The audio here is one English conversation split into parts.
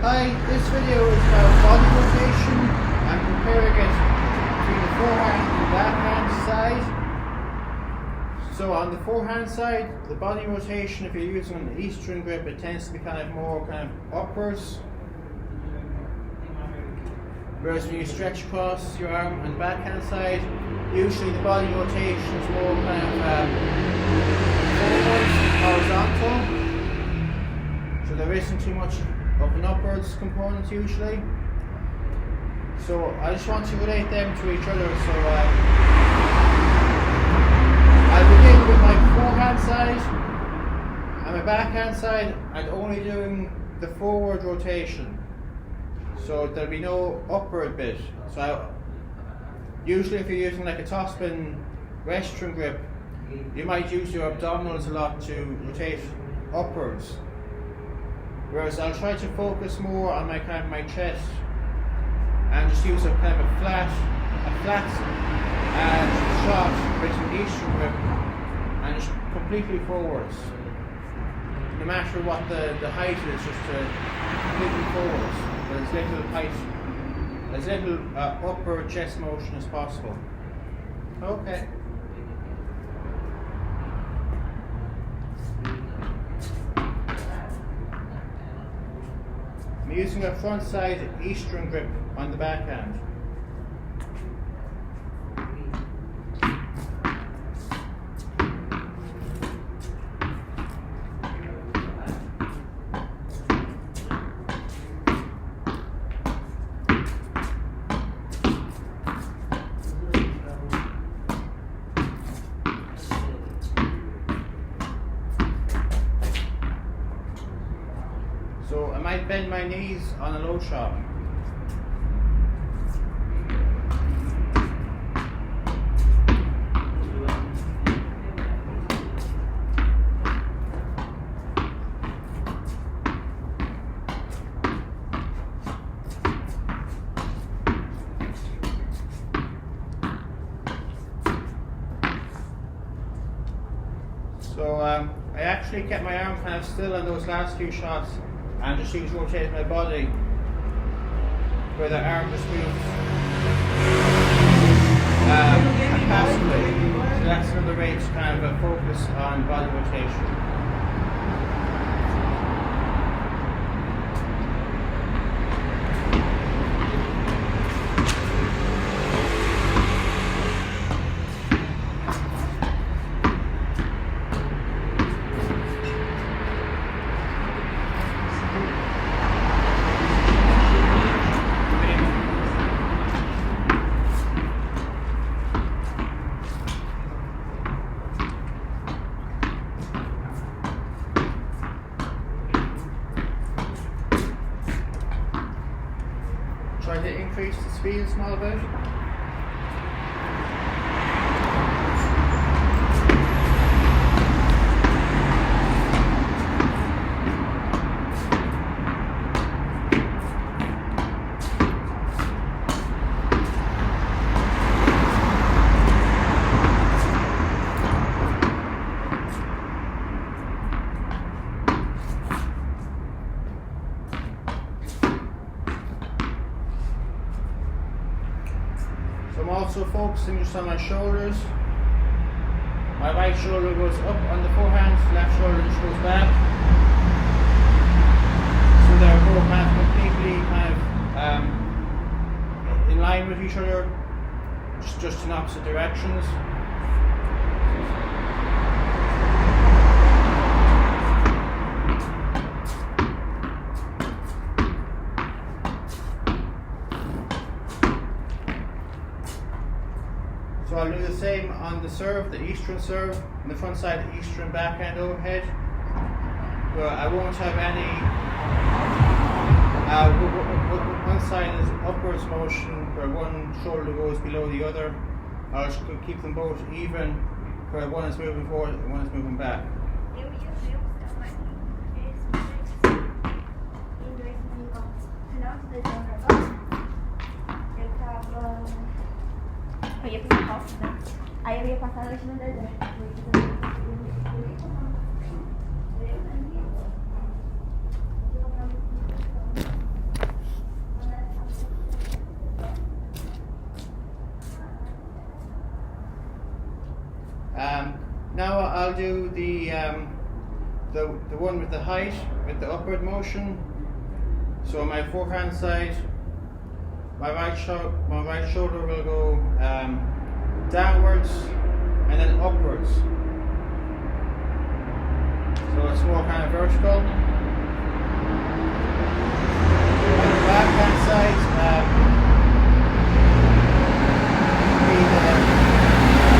Hi, this video is about body rotation and comparing it between the forehand and backhand side. So on the forehand side, the body rotation, if you're using an Eastern grip, it tends to be more upwards. Whereas when you stretch across your arm on the backhand side, usually the body rotation is more forwards, horizontal. So there isn't too much of an upwards component usually. So I just want to relate them to each other. So I'll begin with my forehand side and my backhand side. I'm only doing the forward rotation. So there'll be no upward bit. So usually if you're using like a topspin Western grip, you might use your abdominals a lot to rotate upwards. Whereas I'll try to focus more on my my chest and just use a flat shot with an Eastern grip and just completely forwards. No matter what the height is, just completely forwards. As little upward chest motion as possible. Okay. I'm using a front side Eastern grip on the backhand. So I might bend my knees on a low shot. So I actually kept my arm still on those last few shots and just used to rotate my body where the arm just moves passively. So that's another way to focus on body rotation. Try to increase the speed a small bit. So I'm also focusing just on my shoulders. My right shoulder goes up on the forehand, left shoulder just goes back. So they're both completely in line with each other, just in opposite directions. So I'll do the same on the serve, the Eastern serve, on the front side, the Eastern backhand overhead. But I won't have any, one side is upwards motion where one shoulder goes below the other. I'll just keep them both even where one is moving forward and one is moving back. Eu ia pro Costa, né? Aí eu ia passar a noite no deserto. I'll do the one with the height, with the upward motion. So my forehand side, my right shoulder will go downwards and then upwards. So it's more kind of vertical. On the backhand side,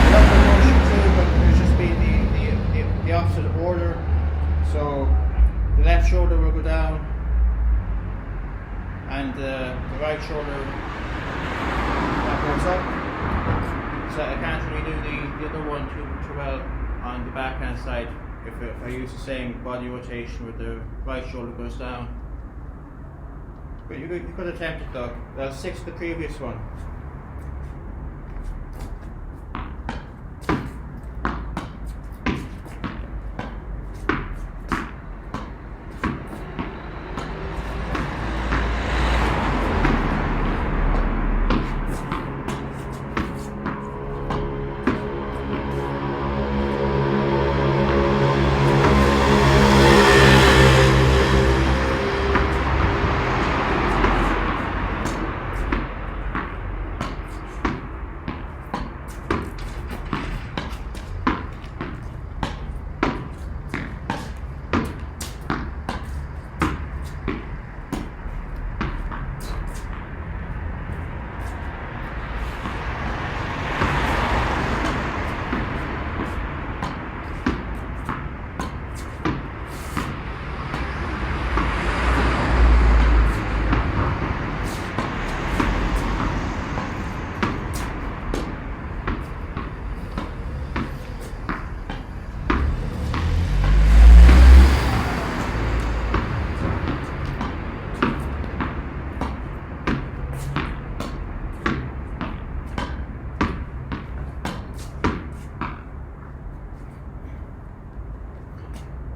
the upward motion too, but it'll just be the opposite order. So the left shoulder will go down, and the right shoulder that goes up. So I can't really do the other one too well on the backhand side if I use the same body rotation where the right shoulder goes down. But you could attempt it though. That'll stick to the previous one.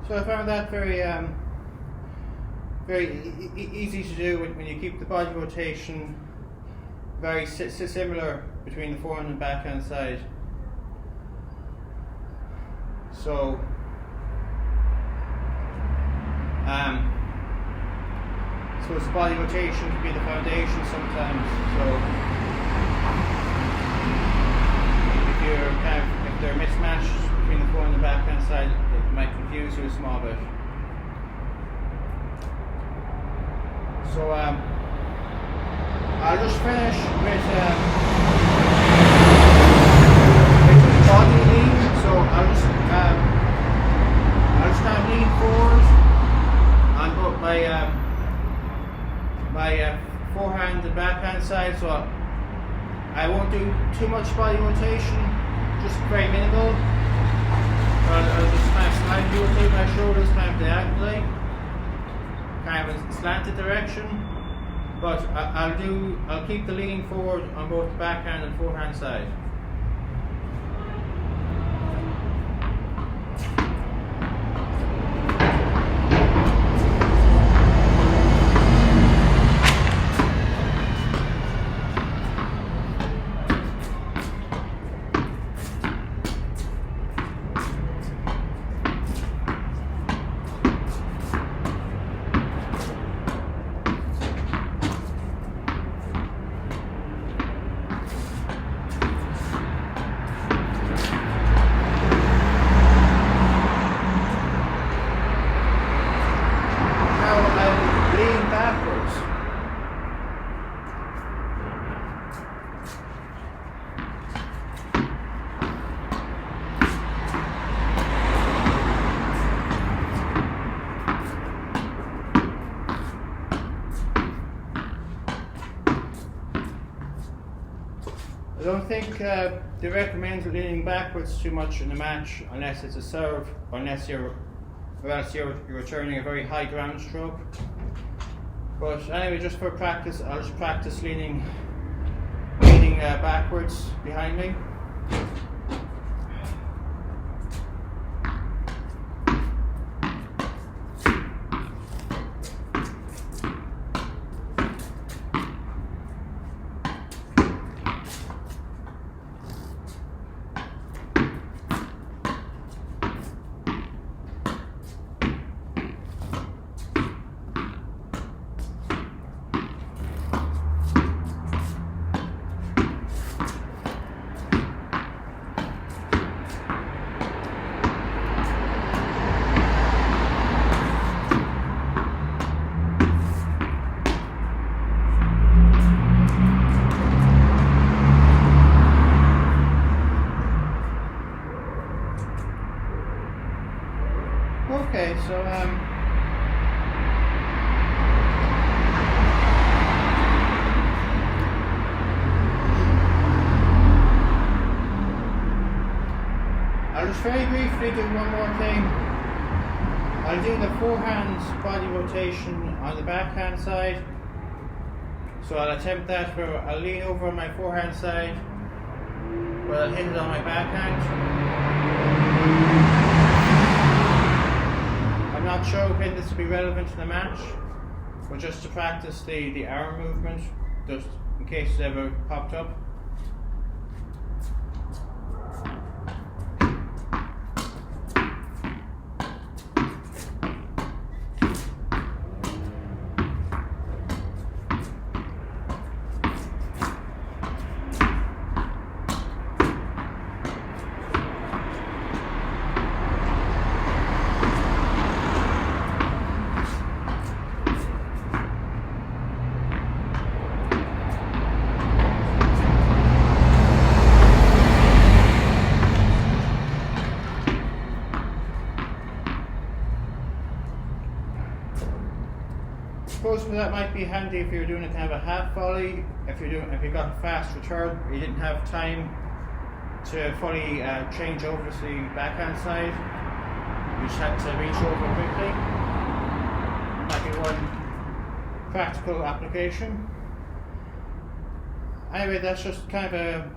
So I found that very easy to do when you keep the body rotation very similar between the forehand and backhand side. So suppose body rotation can be the foundation sometimes. So if they're mismatched between the forehand and the backhand side, it might confuse you a small bit. So I'll just finish with body lean. So I'll just kind of lean forward on both my forehand and backhand side. So I won't do too much body rotation, just very minimal. I'll just kind of slightly rotate my shoulders kind of diagonally, kind of in a slanted direction. But I'll keep the lean forward on both the backhand and forehand side. I don't think they recommend leaning backwards too much in a match unless it's a serve, or else you're returning a very high ground stroke. But anyway, just for practice, I'll just practice leaning backwards behind me. so I'll just very briefly do one more thing. I'll do the forehand body rotation on the backhand side. So I'll attempt that where I'll lean over on my forehand side, where I'll hit it on my backhand. I'm not sure when this will be relevant in the match, but just to practice the arm movement, just in case it ever popped up. I suppose that might be handy if you're doing a kind of a half volley. If you got a fast return, you didn't have time to fully change over to the backhand side. You just had to reach over quickly. Might be one practical application. Anyway, that's just kind of a.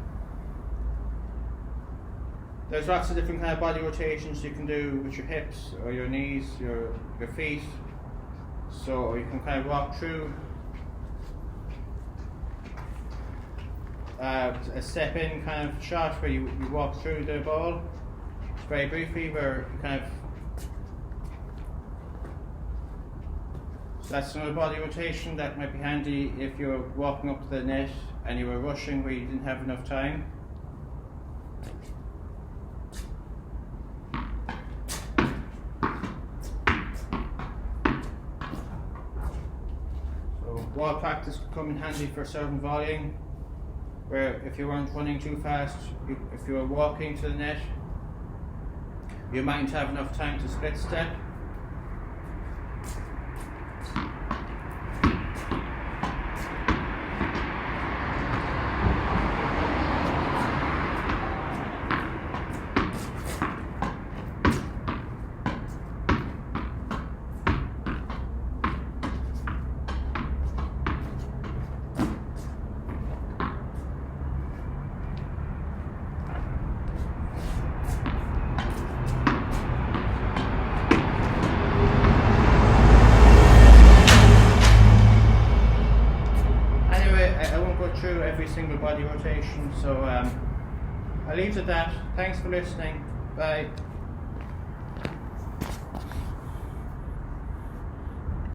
There's lots of different kind of body rotations you can do with your hips or your knees, your feet. So you can kind of walk through a step in kind of shot where you walk through the ball very briefly, where you kind of. So that's another body rotation that might be handy if you're walking up to the net and you were rushing where you didn't have enough time. Wall practice could come in handy for certain volleying, where if you weren't running too fast, if you were walking to the net, you mightn't have enough time to split step. Through every single body rotation, so I'll leave it at that. Thanks for listening. Bye.